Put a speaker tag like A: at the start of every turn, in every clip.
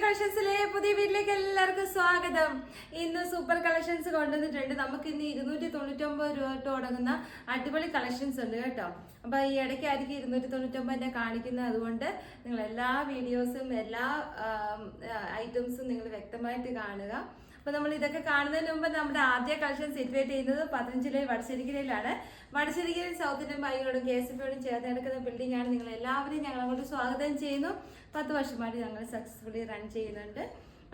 A: കളക്ഷൻസിലെ പുതിയ വീട്ടിലേക്ക് എല്ലാവർക്കും സ്വാഗതം. ഇന്ന് സൂപ്പർ കളക്ഷൻസ് കൊണ്ടുവന്നിട്ടുണ്ട്. നമുക്ക് ഇന്ന് 299 രൂപ തൊട്ട് തുടങ്ങുന്ന അടിപൊളി കളക്ഷൻസ് ഉണ്ട് കേട്ടോ. അപ്പൊ ഈ ഇടയ്ക്കായിരിക്കും 299 കാണിക്കുന്നത്. അതുകൊണ്ട് നിങ്ങൾ എല്ലാ വീഡിയോസും എല്ലാ ഐറ്റംസും നിങ്ങൾ വ്യക്തമായിട്ട് കാണുക. അപ്പൊ നമ്മൾ ഇതൊക്കെ കാണുന്നതിന് മുമ്പ് നമ്മുടെ ആദ്യ കളക്ഷൻ സിറ്റുവേറ്റ് ചെയ്യുന്നത് 15 ജില്ലയിൽ വടശ്ശേരിക്കരയിലാണ്. വടശ്ശേരിക്കരയിൽ സൗത്ത് ഇന്ത്യൻ ബാങ്കിനോടും KSFയോടും ചേർന്ന് നടക്കുന്ന ബിൽഡിംഗ് ആണ്. നിങ്ങൾ എല്ലാവരെയും ഞങ്ങൾ അങ്ങോട്ട് സ്വാഗതം ചെയ്യുന്നു. 10 വർഷമായിട്ട് ഞങ്ങൾ സക്സസ്ഫുള്ളി റൺ ചെയ്യുന്നുണ്ട്.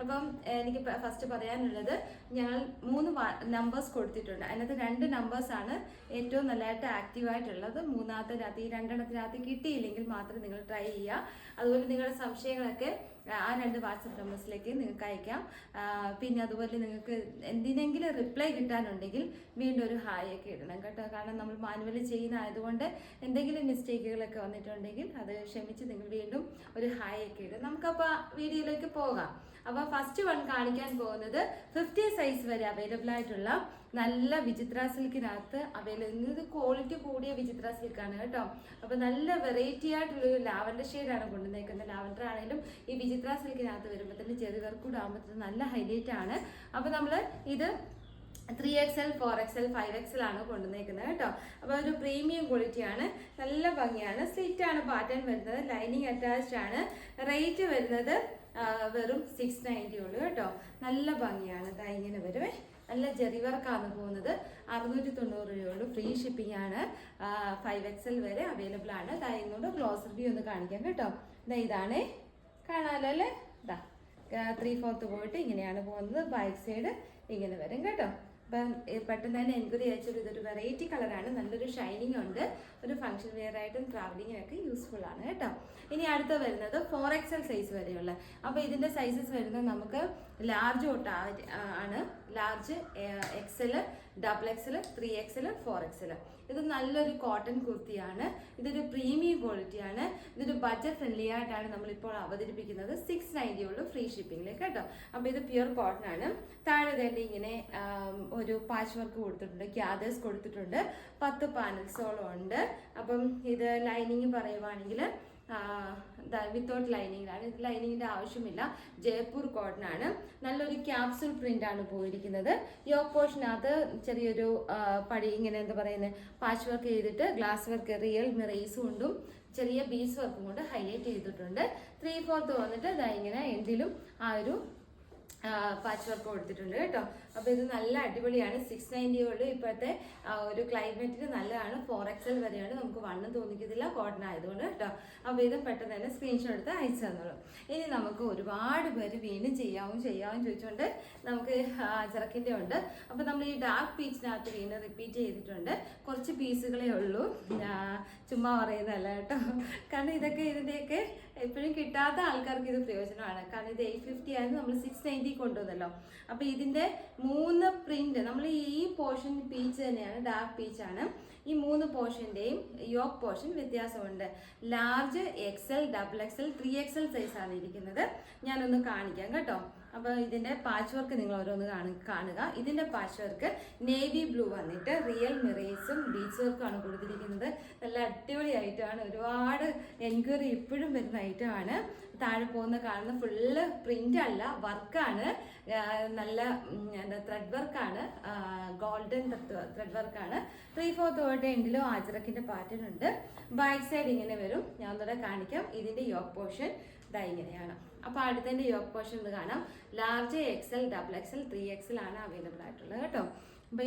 A: അപ്പം എനിക്ക് ഫസ്റ്റ് പറയാനുള്ളത്, ഞങ്ങൾ 3 നമ്പേഴ്സ് കൊടുത്തിട്ടുണ്ട്. അതിനകത്ത് 2 നമ്പേഴ്സാണ് ഏറ്റവും നല്ലതായിട്ട് ആക്റ്റീവായിട്ടുള്ളത്. മൂന്നാമത്തെ ഈ 2 കിട്ടിയില്ലെങ്കിൽ മാത്രം നിങ്ങൾ ട്രൈ ചെയ്യുക. അതുപോലെ നിങ്ങളുടെ സംശയങ്ങളൊക്കെ ആ 2 വാട്സപ്പ് നമ്പേഴ്സിലേക്ക് നിങ്ങൾക്ക് അയക്കാം. പിന്നെ അതുപോലെ നിങ്ങൾക്ക് എന്തിനെങ്കിലും റിപ്ലൈ കിട്ടാനുണ്ടെങ്കിൽ വീണ്ടും ഒരു ഹായ് ഒക്കെ ഇടണം കേട്ടോ. കാരണം നമ്മൾ മാനുവലി ചെയ്യുന്ന ആയതുകൊണ്ട് എന്തെങ്കിലും മിസ്റ്റേക്കുകളൊക്കെ വന്നിട്ടുണ്ടെങ്കിൽ അത് ക്ഷമിച്ച് നിങ്ങൾ വീണ്ടും ഒരു ഹായ് ഒക്കെ ഇടും. നമുക്കപ്പോൾ വീഡിയോയിലേക്ക് പോകാം. അപ്പോൾ ഫസ്റ്റ് വൺ കാണിക്കാൻ പോകുന്നത് 50 സൈസ് വരെ അവൈലബിൾ ആയിട്ടുള്ള നല്ല വിചിത്ര സിൽക്കിനകത്ത് ഇത് ക്വാളിറ്റി കൂടിയ വിചിത്ര സിൽക്കാണ് കേട്ടോ. അപ്പോൾ നല്ല വെറൈറ്റി ആയിട്ടുള്ളൊരു ലാവൻഡർ ഷെയ്ഡാണ് കൊണ്ടുവന്നേക്കുന്നത്. ലാവൻഡർ ആണെങ്കിലും ഈ വിചിത്ര സിൽക്കിനകത്ത് വരുമ്പോൾ തന്നെ ചെറിയ വർക്കൂടെ ആകുമ്പോൾ നല്ല ഹൈലൈറ്റ് ആണ്. അപ്പോൾ നമ്മൾ ഇത് 3XL, 4XL, 5XL ആണ് കൊണ്ടുവന്നേക്കുന്നത് കേട്ടോ. അപ്പോൾ ഒരു പ്രീമിയം ക്വാളിറ്റിയാണ്, നല്ല ഭംഗിയാണ്. സ്ലിറ്റ് ആണ് പാറ്റേൺ വരുന്നത്, ലൈനിങ് അറ്റാച്ച്ഡ് ആണ്. റേറ്റ് വരുന്നത് വെറും 690 ഉള്ളൂ കേട്ടോ. നല്ല ഭംഗിയാണ്. ഇങ്ങനെ വരുവേ, നല്ല ജെറി വർക്കാണ് പോകുന്നത്. 690 രൂപയുള്ളൂ. ഫ്രീ ഷിപ്പിംഗ് ആണ്. 5XL വരെ അവൈലബിൾ ആണ്. ഇന്നുകൊണ്ട് ക്ലോസ് റിവ്യൂ ഒന്ന് കാണിക്കാം കേട്ടോ. ഇതാണ് കാണാമല്ലോ അല്ലേ. 3/4 പോയിട്ട് ഇങ്ങനെയാണ് പോകുന്നത്. ബാക്ക് സൈഡ് ഇങ്ങനെ വരും കേട്ടോ. അപ്പം പെട്ടെന്ന് തന്നെ എൻക്വയറി അയച്ചത് ഇതൊരു വെറൈറ്റി കളറാണ്. നല്ലൊരു ഷൈനിങ് ഉണ്ട്. ഒരു ഫംഗ്ഷൻ വെയർ ആയിട്ടും ട്രാവലിങ്ങിനൊക്കെ യൂസ്ഫുൾ ആണ് കേട്ടോ. ഇനി അടുത്ത വരുന്നത് 4XL സൈസ് വരെയുള്ള. അപ്പോൾ ഇതിൻ്റെ സൈസസ് വരുന്നത് നമുക്ക് ലാർജ് തൊട്ട് ആണ്. Large, XL, XXL, 3XL, 4XL. ഇത് നല്ലൊരു കോട്ടൺ കുർത്തിയാണ്. ഇതൊരു പ്രീമിയം ക്വാളിറ്റിയാണ്. ഇതൊരു ബഡ്ജറ്റ് ഫ്രണ്ട്ലി ആയിട്ടാണ് നമ്മളിപ്പോൾ അവതരിപ്പിക്കുന്നത്. 690 ഉള്ളൂ ഫ്രീ ഷിപ്പിംഗിലേക്ക് കേട്ടോ. അപ്പോൾ ഇത് പ്യുർ കോട്ടൺ ആണ്. താഴെ തന്നെ ഇങ്ങനെ ഒരു പാച്ച് വർക്ക് കൊടുത്തിട്ടുണ്ട്, ഗ്യാദേഴ്സ് കൊടുത്തിട്ടുണ്ട്. 10 പാനൽസോളം ഉണ്ട്. അപ്പം ഇത് ലൈനിങ് പറയുവാണെങ്കിൽ വിത്തൗട്ട് ലൈനിങ്ങിലാണ്. ഇത് ലൈനിങ്ങിൻ്റെ ആവശ്യമില്ല. ജയ്പൂർ കോട്ടൺ ആണ്. നല്ലൊരു ക്യാപ്സുൾ പ്രിന്റ് ആണ് പോയിരിക്കുന്നത്. യോക്ക് പോർഷനകത്ത് ചെറിയൊരു പടി ഇങ്ങനെ എന്താ പറയുന്നത് പാച്ച് വർക്ക് ചെയ്തിട്ട് ഗ്ലാസ് വർക്ക് റിയൽ മിറേസും കൊണ്ടും ചെറിയ ബീസ് വർക്കും കൊണ്ട് ഹൈലൈറ്റ് ചെയ്തിട്ടുണ്ട്. 3/4 വന്നിട്ട് ഇങ്ങനെ എന്തിലും ആ ഒരു പാച്ച് വർക്ക് കൊടുത്തിട്ടുണ്ട് കേട്ടോ. അപ്പോൾ ഇത് നല്ല അടിപൊളിയാണ്. 690 ഉള്ളൂ. ഇപ്പോഴത്തെ ഒരു ക്ലൈമറ്റിന് നല്ലതാണ്. 4XL വരെയാണ്. നമുക്ക് വണ്ണം തോന്നിക്കത്തില്ല, കോട്ടൺ ആയതുകൊണ്ട് കേട്ടോ. അപ്പോൾ ഇത് പെട്ടെന്ന് തന്നെ സ്ക്രീൻഷോട്ട് എടുത്ത് അയച്ചു തന്നോളൂ. ഇനി നമുക്ക് ഒരുപാട് പേര് വീണ്ടും ചെയ്യാവും ചോദിച്ചുകൊണ്ട് നമുക്ക് അജറക്കിൻ്റെ ഉണ്ട്. അപ്പോൾ നമ്മൾ ഈ ഡാർക്ക് പീച്ചിനകത്ത് വീണ്ടും റിപ്പീറ്റ് ചെയ്തിട്ടുണ്ട്. കുറച്ച് പീസുകളേ ഉള്ളൂ, ചുമ്മാ പറയുന്നതല്ല കേട്ടോ. കാരണം ഇതിൻ്റെയൊക്കെ എപ്പോഴും കിട്ടാത്ത ആൾക്കാർക്ക് ഇത് പ്രയോജനമാണ്. കാരണം ഇത് 850 ആയിരുന്നു, നമ്മൾ 690 കൊണ്ടുവന്നല്ലോ. അപ്പോൾ ഇതിൻ്റെ 3 പ്രിന്റ്, നമ്മൾ ഈ പോർഷൻ പീച്ച് തന്നെയാണ്, ഡാർക്ക് പീച്ചാണ്. ഈ 3 പോർഷൻ്റെയും യോക്ക് പോർഷൻ വ്യത്യാസമുണ്ട്. ലാർജ്, XL, XXL, 3XL സൈസാണ് ഇരിക്കുന്നത്. ഞാനൊന്ന് കാണിക്കാം കേട്ടോ. അപ്പോൾ ഇതിൻ്റെ പാച്ച് വർക്ക് നിങ്ങൾ ഓരോന്ന് കാണുക. ഇതിൻ്റെ പാച്ച് വർക്ക് നേവി ബ്ലൂ വന്നിട്ട് റിയൽ മിറേസും ബീച്ച് വർക്കാണ് കൊടുത്തിരിക്കുന്നത്. നല്ല അടിപൊളി ഐറ്റമാണ്. ഒരുപാട് എൻക്വയറി ഇപ്പോഴും വരുന്ന ഐറ്റമാണ്. താഴെ കാണുന്ന ഫുള്ള് പ്രിന്റ് അല്ല, വർക്കാണ്. നല്ല ത്രെഡ് വർക്കാണ്, ഗോൾഡൻ ത്രെഡ് വർക്കാണ്. 3/4 എൻഡിലും ആജറക്കിൻ്റെ പാറ്റേൺ ഉണ്ട്. ബാക്ക് സൈഡ് ഇങ്ങനെ വരും. ഞാൻ ഒന്നുകൂടെ കാണിക്കാം. ഇതിൻ്റെ യോക്ക് പോർഷൻ ഇങ്ങനെയാണ്. അപ്പോൾ അടുത്തതിൻ്റെ യോക്ക് പോർഷൻ ഇത് കാണാം. ലാർജ്, XL, XXL, 3XL ആണ് അവൈലബിൾ ആയിട്ടുള്ളത് കേട്ടോ. അപ്പോൾ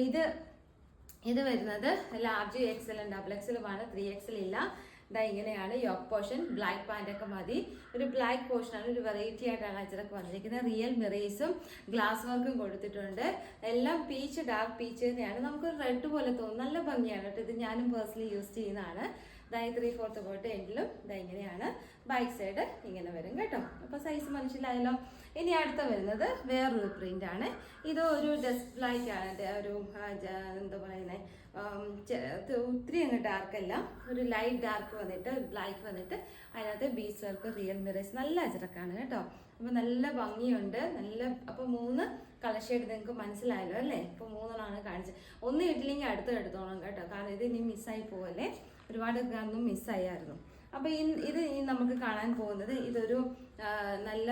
A: ഇത് വരുന്നത് ലാർജ്, XL, XXL ആണ്. 3XL ഇല്ല. ഇങ്ങനെയാണ് യോക്ക് പോർഷൻ. ബ്ലാക്ക് പാൻറ്റൊക്കെ മതി. ഒരു ബ്ലാക്ക് പോർഷനാണ്. ഒരു വെറൈറ്റി ആയിട്ടാണ് അജറക്ക് വന്നിരിക്കുന്നത്. റിയൽ മിറേസും ഗ്ലാസ് വർക്കും കൊടുത്തിട്ടുണ്ട്. എല്ലാം പീച്ച്, ഡാർക്ക് പീച്ച് തന്നെയാണ്. നമുക്കൊരു റെഡ് പോലെ തോന്നും. നല്ല ഭംഗിയാണ് കേട്ടോ. ഇത് ഞാനും പേഴ്സണലി യൂസ് ചെയ്യുന്നതാണ്. 3/4 പോയിട്ട് എൻഡിലും ഇങ്ങനെയാണ്. ബാക്ക് സൈഡ് ഇങ്ങനെ വരും കേട്ടോ. അപ്പോൾ സൈസ് മനസ്സിലായല്ലോ. ഇനി അടുത്ത വരുന്നത് വേറൊരു പ്രിന്റ് ആണ്. ഇത് ഒരു ഡസ്റ്റ് ബ്ലാക്ക് ആണ്. ഒരു എന്താ പറയുന്നത്, ഒത്തിരി അങ്ങ് ഡാർക്ക് അല്ല, ഒരു ലൈറ്റ് ഡാർക്ക് വന്നിട്ട് ബ്ലാക്ക് വന്നിട്ട് അതിനകത്ത് ബീച്ച് വർക്ക്, റിയൽ മിറേസ്. നല്ല അജറക്കാണ് കേട്ടോ. അപ്പോൾ നല്ല ഭംഗിയുണ്ട്. അപ്പോൾ 3 കളർ ഷെയ്ഡ് നിങ്ങൾക്ക് മനസ്സിലായല്ലോ അല്ലേ. ഇപ്പോൾ 3 കാണിച്ചത്. ഒന്ന് കിട്ടില്ലെങ്കിൽ അടുത്ത് എടുത്തോളാം കേട്ടോ. കാരണം ഇത് ഇനി മിസ്സായി പോവല്ലേ. ഒരുപാട് ഒന്നും മിസ്സായിരുന്നു. അപ്പോൾ ഇത് നമുക്ക് കാണാൻ പോകുന്നത് ഇതൊരു നല്ല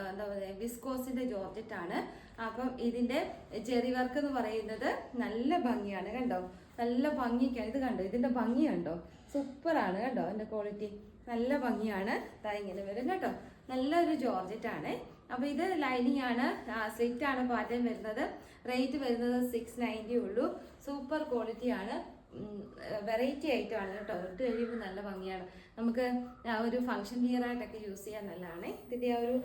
A: എന്താ പറയുക വിസ്കോസിന്റെ ജോർജറ്റാണ്. അപ്പം ഇതിന്റെ ജെറി വർക്ക് എന്ന് പറയുന്നത് നല്ല ഭംഗിയാണ് കണ്ടോ, നല്ല ഭംഗിക്കാണ്. ഇത് കണ്ടോ, ഇതിന്റെ ഭംഗി കണ്ടോ, സൂപ്പറാണ് കേട്ടോ. അതിന്റെ ക്വാളിറ്റി നല്ല ഭംഗിയാണ്. ഇങ്ങനെ വരും കേട്ടോ, നല്ലൊരു ജോർജറ്റാണ്. അപ്പൊ ഇത് ലൈനിങ് ആണ്, സ്ലിറ്റ് ആണ് പാറ്റേൺ വരുന്നത്. റേറ്റ് വരുന്നത് 690 ഉള്ളൂ. സൂപ്പർ ക്വാളിറ്റി ആണ്, വെറൈറ്റി ഐറ്റമാണ് കേട്ടോ. ഇട്ട് കഴിയുമ്പോൾ നല്ല ഭംഗിയാണ്. നമുക്ക് ഒരു ഫംഗ്ഷൻ വിയർ ആയിട്ടൊക്കെ യൂസ് ചെയ്യാൻ നല്ലതാണ്. ഇതിന്റെ ആ ഒരു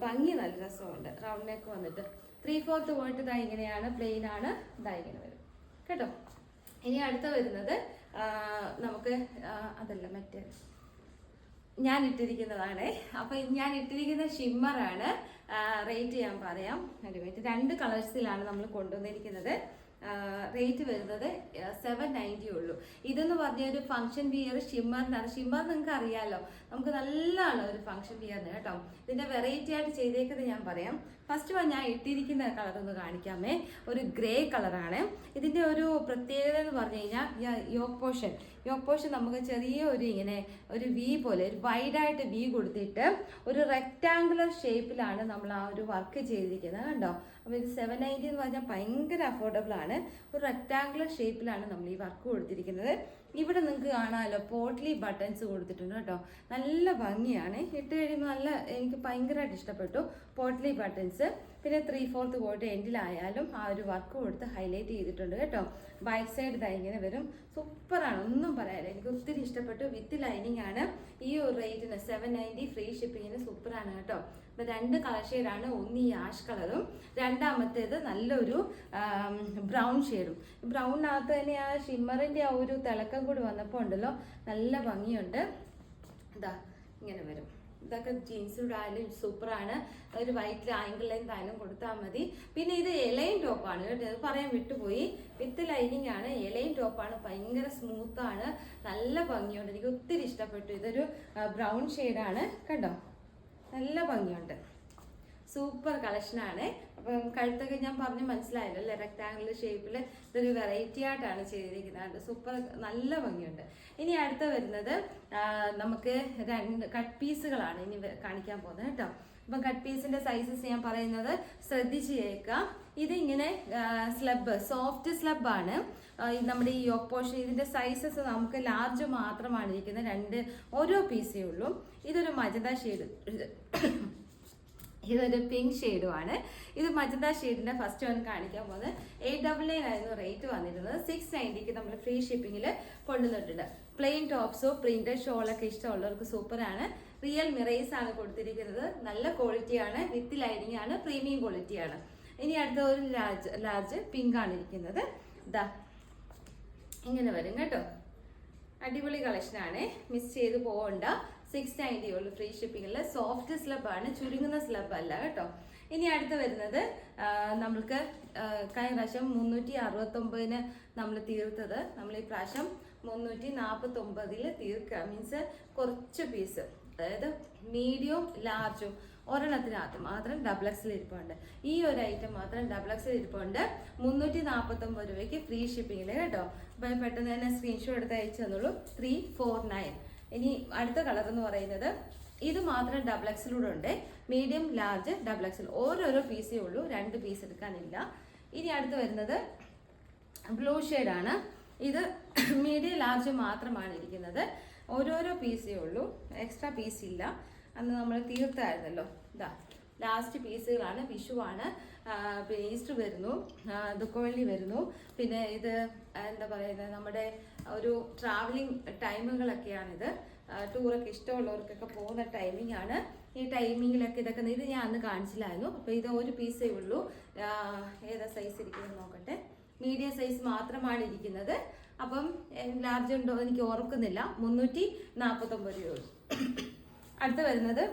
A: ഭംഗി നല്ല രസമുണ്ട്. റൗണ്ട് നെക്ക് വന്നിട്ട് 3/4 പോയിട്ട് ഇതാ ഇങ്ങനെയാണ്, പ്ലെയിൻ ആണ്, ഇതാ ഇങ്ങനെ വരും കേട്ടോ. ഇനി അടുത്ത വരുന്നത് നമുക്ക് അതല്ല മറ്റേ ഞാൻ ഇട്ടിരിക്കുന്നതാണ്. അപ്പൊ ഞാൻ ഇട്ടിരിക്കുന്ന ഷിമ്മറാണ്. റേറ്റ് ഞാൻ പറയാം. രണ്ട് കളേഴ്സിലാണ് നമ്മൾ കൊണ്ടുവന്നിരിക്കുന്നത്. റേറ്റ് വരുന്നത് 790 ഉള്ളൂ. ഇതെന്ന് പറഞ്ഞ ഒരു ഫംഗ്ഷൻ വിയർ ഷിമ്മറിനാണ്. ഷിമ്മർ നിങ്ങൾക്ക് അറിയാലോ, നമുക്ക് നല്ലതാണ് ഒരു ഫംഗ്ഷൻ വിയറിന് കേട്ടോ. ഇതിന്റെ വെറൈറ്റി ആയിട്ട് ചെയ്തേക്കുന്നത് ഞാൻ പറയാം. ഫസ്റ്റ് ഞാൻ ഇട്ടിരിക്കുന്ന കളർ ഒന്ന് കാണിക്കാമേ. ഒരു ഗ്രേ കളറാണ്. ഇതിന്റെ ഒരു പ്രത്യേകത എന്ന് പറഞ്ഞു കഴിഞ്ഞാൽ യോക്ക് പോർഷൻ നമുക്ക് ചെറിയ ഒരു ഇങ്ങനെ ഒരു വി പോലെ ഒരു വൈഡായിട്ട് വി കൊടുത്തിട്ട് ഒരു റെക്റ്റാങ്കുലർ ഷേപ്പിലാണ് നമ്മൾ ആ ഒരു വർക്ക് ചെയ്തിരിക്കുന്നത് കണ്ടോ. അപ്പോൾ ഇത് 790 എന്ന് പറഞ്ഞാൽ ഭയങ്കര അഫോർഡബിൾ ആണ്. ഒരു റെക്റ്റാങ്കുലർ ഷേപ്പിലാണ് നമ്മൾ ഈ വർക്ക് കൊടുത്തിരിക്കുന്നത്. ഇവിടെ നിങ്ങൾക്ക് കാണാമല്ലോ, പോട്ട്ലി ബട്ടൺസ് കൊടുത്തിട്ടുണ്ട് കേട്ടോ. നല്ല ഭംഗിയാണ്, ഇട്ട് കഴിയുമ്പോൾ നല്ല, എനിക്ക് ഭയങ്കരമായിട്ട് ഇഷ്ടപ്പെട്ടു പോട്ട്ലി ബട്ടൺസ്. പിന്നെ 3/4 പോയിട്ട് എൻഡിലായാലും ആ ഒരു വർക്ക് കൊടുത്ത് ഹൈലൈറ്റ് ചെയ്തിട്ടുണ്ട് കേട്ടോ. ബാക്ക് സൈഡ് ഇതാ ഇങ്ങനെ വരും. സൂപ്പറാണ്, ഒന്നും പറയാനില്ല. എനിക്ക് ഒത്തിരി ഇഷ്ടപ്പെട്ടു. വിത്ത് ലൈനിങ് ആണ്. ഈ ഒരു റേറ്റിന് 790 ഫ്രീ ഷിപ്പിങ്ങിന് സൂപ്പറാണ് കേട്ടോ. അപ്പൊ രണ്ട് കളർ ഷെയ്ഡാണ്. ഒന്ന് ഈ ആഷ് കളറും, രണ്ടാമത്തേത് നല്ലൊരു ബ്രൗൺ ഷെയ്ഡും. ബ്രൗണിനകത്ത് തന്നെ ആ ഷിമ്മറിന്റെ ആ ഒരു തിളക്കം കൂടി വന്നപ്പോൾ ഉണ്ടല്ലോ, നല്ല ഭംഗിയുണ്ട്. ഇതാ ഇങ്ങനെ വരും. ഇതൊക്കെ ജീൻസിലൂടെ ആയാലും സൂപ്പറാണ്. ഒരു വൈറ്റ് ആംഗിൾ ലെങ്ത് ആയാലും കൊടുത്താൽ മതി. പിന്നെ ഇത് എലൈൻ ടോപ്പാണ് കേട്ടോ, അത് പറയാൻ വിട്ടുപോയി. വിത്ത് ലൈനിങ് ആണ്, എലൈൻ ടോപ്പാണ്, ഭയങ്കര സ്മൂത്താണ്, നല്ല ഭംഗിയുണ്ട്. എനിക്ക് ഒത്തിരി ഇഷ്ടപ്പെട്ടു. ഇതൊരു ബ്രൗൺ ഷെയ്ഡാണ് കണ്ടോ, നല്ല ഭംഗിയുണ്ട്. സൂപ്പർ കളക്ഷനാണ്. അപ്പം കഴുത്തൊക്കെ ഞാൻ പറഞ്ഞ് മനസ്സിലായല്ലോ അല്ലേ, റെക്ടാങ്കുലർ ഷേപ്പിൽ ഇതൊരു വെറൈറ്റി ആയിട്ടാണ് ചെയ്തിരിക്കുന്നത്. സൂപ്പർ, നല്ല ഭംഗിയുണ്ട്. ഇനി അടുത്ത വരുന്നത് നമുക്ക് രണ്ട് കട്ട് പീസുകളാണ് ഇനി കാണിക്കാൻ പോകുന്നത് കേട്ടോ. അപ്പം കട്ട് പീസിന്റെ സൈസസ് ഞാൻ പറയുന്നത് ശ്രദ്ധിച്ച് കേൾക്കാം. ഇതിങ്ങനെ സ്ലബ്, സോഫ്റ്റ് സ്ലബാണ് നമ്മുടെ ഈ യോക്ക് പോർഷൻ. ഇതിന്റെ സൈസസ് നമുക്ക് ലാർജ് മാത്രമാണ് ഇരിക്കുന്നത്. ഓരോ പീസേ ഉള്ളൂ. ഇതൊരു മജന്ത ഷെയ്ഡ്, ഇതൊരു പിങ്ക് ഷെയ്ഡുമാണ്. ഇത് മജന്ത ഷെയ്ഡിന്റെ ഫസ്റ്റ് വൺ കാണിക്കാൻ പോകുന്നത് 899 ആയിരുന്നു റേറ്റ് വന്നിരുന്നത്. 690 നമ്മൾ ഫ്രീ ഷിപ്പിങ്ങിൽ കൊണ്ടുവന്നിട്ടുണ്ട്. പ്ലെയിൻ ടോപ്സോ പ്രിന്റഡ് ഷോളൊക്കെ ഇഷ്ടമുള്ളവർക്ക് സൂപ്പറാണ്. റിയൽ മിറേസ് ആണ് കൊടുത്തിരിക്കുന്നത്. നല്ല ക്വാളിറ്റിയാണ്, വിത്ത് ലൈനിങ് ആണ്, പ്രീമിയം ക്വാളിറ്റിയാണ്. ഇനി അടുത്ത ഒരു ലാർജ് പിങ്ക് ആണ് ഇരിക്കുന്നത്. ഇതാ ഇങ്ങനെ വരും കേട്ടോ. അടിപൊളി കളക്ഷനാണ്, മിസ് ചെയ്ത് പോകണ്ട. 690 ഉള്ളൂ ഫ്രീ ഷിപ്പിങ്ങിൽ. സോഫ്റ്റ് സ്ലബാണ്, ചുരുങ്ങുന്ന സ്ലബ് അല്ല കേട്ടോ. ഇനി അടുത്ത് വരുന്നത് നമ്മൾക്ക് കഴിഞ്ഞ പ്രാവശ്യം 369 നമ്മൾ തീർത്തത്, നമ്മൾ ഈ പ്രാവശ്യം 349 തീർക്കുക. മീൻസ് കുറച്ച് പീസ്, അതായത് മീഡിയവും ലാർജും ഒരെണ്ണത്തിനകത്ത് മാത്രം ഡബിൾ എക്സിൽ ഇരിപ്പുണ്ട്. ഈ ഒരു ഐറ്റം മാത്രം ഡബിൾ എക്സിൽ ഇരിപ്പുണ്ട്. 349 രൂപയ്ക്ക് ഫ്രീ ഷിപ്പിങ്ങിൽ കേട്ടോ. അപ്പം പെട്ടെന്ന് തന്നെ സ്ക്രീൻഷോട്ട് എടുത്ത് അയച്ചു തന്നുള്ളൂ. 349. ഇനി അടുത്ത കളർ എന്ന് പറയുന്നത് ഇത് മാത്രം ഡബിൾ എക്സിലൂടെ ഉണ്ട്. മീഡിയം, ലാർജ്, ഡബിൾ എക്സിൽ ഓരോരോ പീസേ ഉള്ളൂ, 2 പീസ് എടുക്കാനില്ല. ഇനി അടുത്ത് വരുന്നത് ബ്ലൂ ഷെയ്ഡാണ്. ഇത് മീഡിയം, ലാർജ് മാത്രമാണ് ഇരിക്കുന്നത്. ഓരോരോ പീസേ ഉള്ളൂ, എക്സ്ട്രാ പീസ് ഇല്ല. അന്ന് നമ്മൾ തീർത്തായിരുന്നല്ലോ. ഇതാ ലാസ്റ്റ് പീസുകളാണ്. വിഷുവാണ്, പിന്നെ ഈസ്റ്റർ വരുന്നു, ദുഃഖവെള്ളി വരുന്നു. പിന്നെ ഇത് എന്താ പറയുന്നത്, നമ്മുടെ ഒരു ട്രാവലിംഗ് ടൈമുകളൊക്കെയാണിത്. ടൂറൊക്കെ ഇഷ്ടമുള്ളവർക്കൊക്കെ പോകുന്ന ടൈമിംഗ് ആണ്. ഈ ടൈമിങ്ങിലൊക്കെ ഇത് ഞാൻ അന്ന് കാണിച്ചില്ലായിരുന്നു. അപ്പോൾ ഇത് ഒരു പീസേ ഉള്ളൂ. ഏതാ സൈസ് ഇരിക്കുന്നത് നോക്കട്ടെ. മീഡിയം സൈസ് മാത്രമാണ് ഇരിക്കുന്നത്. അപ്പം ലാർജ് ഉണ്ടോ എനിക്ക് ഓർക്കുന്നില്ല. 349 രൂപ. അടുത്ത് വരുന്നത്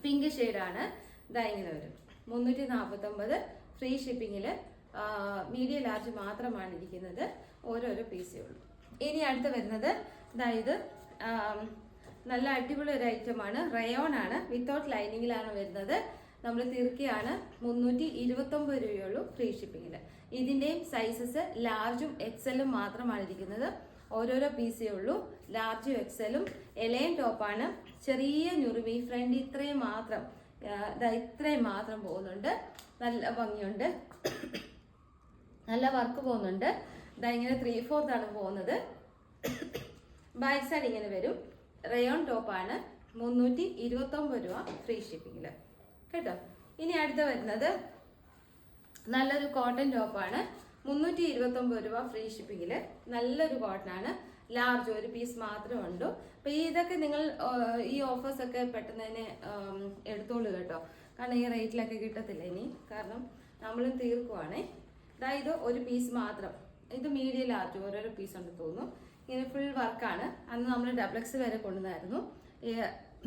A: പിങ്ക് ഷെയ്ഡാണ്. ഇതാ ഇങ്ങനെ വരും. 349 ഫ്രീ ഷിപ്പിങ്ങിൽ. മീഡിയം, ലാർജ് മാത്രമാണ് ഇരിക്കുന്നത്. ഓരോരോ പീസേ ഉള്ളൂ. ഇനി അടുത്ത് വരുന്നത് ഇത് നല്ല അടിപൊളി ഒരു ഐറ്റമാണ്. റയോൺ ആണ്, വിത്തൗട്ട് ലൈനിങ്ങിലാണ് വരുന്നത്. നമ്മൾ തീർക്കുകയാണ്. 329 രൂപയുള്ളൂ ഫ്രീ ഷിപ്പിങ്ങിൽ. ഇതിൻ്റെയും സൈസസ് ലാർജും എക്സലും മാത്രമാണ് ഇരിക്കുന്നത്. ഓരോരോ പീസേ ഉള്ളൂ. ലാർജും എക്സലും എലയും ടോപ്പാണ്. ചെറിയ ഞുറുമി ഫ്രണ്ട് ഇത്രയും മാത്രം, ഇത്രയും മാത്രം പോകുന്നുണ്ട്. നല്ല ഭംഗിയുണ്ട്, നല്ല വർക്ക് പോകുന്നുണ്ട്. ഇങ്ങനെ 3/4 ആണ് പോകുന്നത്. ബാക്ക് സൈഡ് ഇങ്ങനെ വരും. റയോൺ ടോപ്പാണ്. 329 രൂപ ഫ്രീ ഷിപ്പിങ്ങിൽ കേട്ടോ. ഇനി അടുത്ത വരുന്നത് നല്ലൊരു കോട്ടൺ ടോപ്പാണ്. 329 രൂപ ഫ്രീ ഷിപ്പിങ്ങിൽ. നല്ലൊരു കോട്ടനാണ്. ലാർജ് ഒരു പീസ് മാത്രമേ ഉള്ളൂ. അപ്പൊ ഇതൊക്കെ നിങ്ങൾ ഈ ഓഫേഴ്സ് ഒക്കെ പെട്ടെന്ന് തന്നെ എടുത്തോളൂ കേട്ടോ. കാരണം ഈ റേറ്റിലൊക്കെ കിട്ടത്തില്ല ഇനി, കാരണം നമ്മളും തീർക്കുവാണേ. അതായത് ഒരു പീസ് മാത്രം. ഇത് മീഡിയം ലാർജ് ഓരോരോ പീസ് ഉണ്ട് തോന്നുന്നു. ഇങ്ങനെ ഫുൾ വർക്കാണ്. അന്ന് നമ്മൾ XXL വരെ കൊണ്ടുവന്നായിരുന്നു.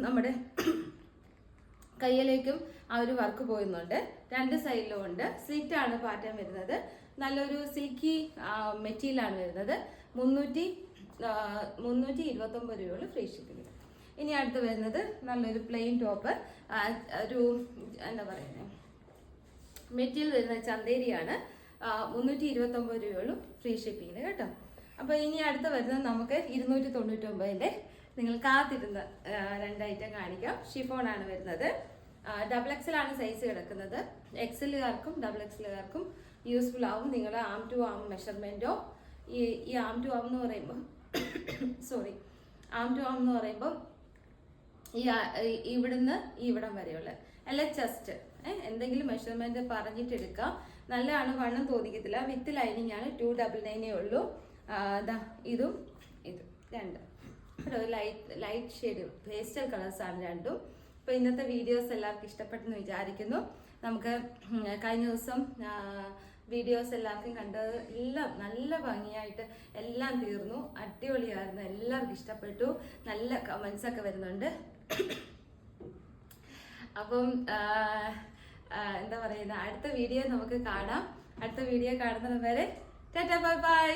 A: നമ്മുടെ കയ്യിലേക്കും ആ ഒരു വർക്ക് പോകുന്നുണ്ട്. 2 സൈഡിലും ഉണ്ട്. സ്ലിറ്റ് ആണ് പാറ്റേൺ വരുന്നത്. നല്ലൊരു സിൽക്കി മെറ്റീരിയലാണ് വരുന്നത്. 329 രൂപയുള്ള ഫ്രീ ഷിപ്പിംഗ്. ഇനി അടുത്ത് വരുന്നത് നല്ലൊരു പ്ലെയിൻ ടോപ്പ്. ഒരു എന്താ പറയുന്നത്, മെറ്റീരിയൽ വരുന്ന ചന്തേരിയാണ്. 329 രൂപയുള്ളൂ ഫ്രീ ഷിപ്പിങ്ങിന് കേട്ടോ. അപ്പോൾ ഇനി അടുത്ത് വരുന്നത് നമുക്ക് 299ന്റെ നിങ്ങൾ കാത്തിരുന്ന 2 ഐറ്റം കാണിക്കാം. ഷിഫോണാണ് വരുന്നത്. XXL ആണ് സൈസ് കിടക്കുന്നത്. XLകാർക്കും XXLകാർക്കും യൂസ്ഫുൾ ആവും. നിങ്ങൾ ആം ടു ആം മെഷർമെൻറ്റോ ഈ ആം ടു ആം എന്ന് പറയുമ്പോൾ ആം ടു ആം എന്ന് പറയുമ്പോൾ ഇവിടുന്ന് ഇവിടം വരെയുള്ള അല്ല ചെസ്റ്റ് എന്തെങ്കിലും മെഷർമെന്റ് പറഞ്ഞിട്ട് എടുക്കാം. നല്ലതാണ്, വണ്ണം തോന്നിക്കത്തില്ല. വിത്ത് ലൈനിങ് ആണ്. 299 ഉള്ളൂ. ഇതും 2 ലൈറ്റ് ഷെയ്ഡ് പേസ്റ്റൽ കളേഴ്സ് ആണ് രണ്ടും. അപ്പോൾ ഇന്നത്തെ വീഡിയോസ് എല്ലാവർക്കും ഇഷ്ടപ്പെട്ടെന്ന് വിചാരിക്കുന്നു. നമുക്ക് കഴിഞ്ഞ ദിവസം വീഡിയോസ് എല്ലാവർക്കും കണ്ടത് എല്ലാം നല്ല ഭംഗിയായിട്ട് എല്ലാം തീർന്നു. അടിപൊളിയായിരുന്നു. എല്ലാവർക്കും ഇഷ്ടപ്പെട്ടു. നല്ല കമൻസ് ഒക്കെ വരുന്നുണ്ട്. അപ്പം എന്താ പറയുന്നത്, അടുത്ത വീഡിയോ നമുക്ക് കാണാം. അടുത്ത വീഡിയോ കാണുന്നത് വരെ ടാറ്റാ ബൈ ബൈ.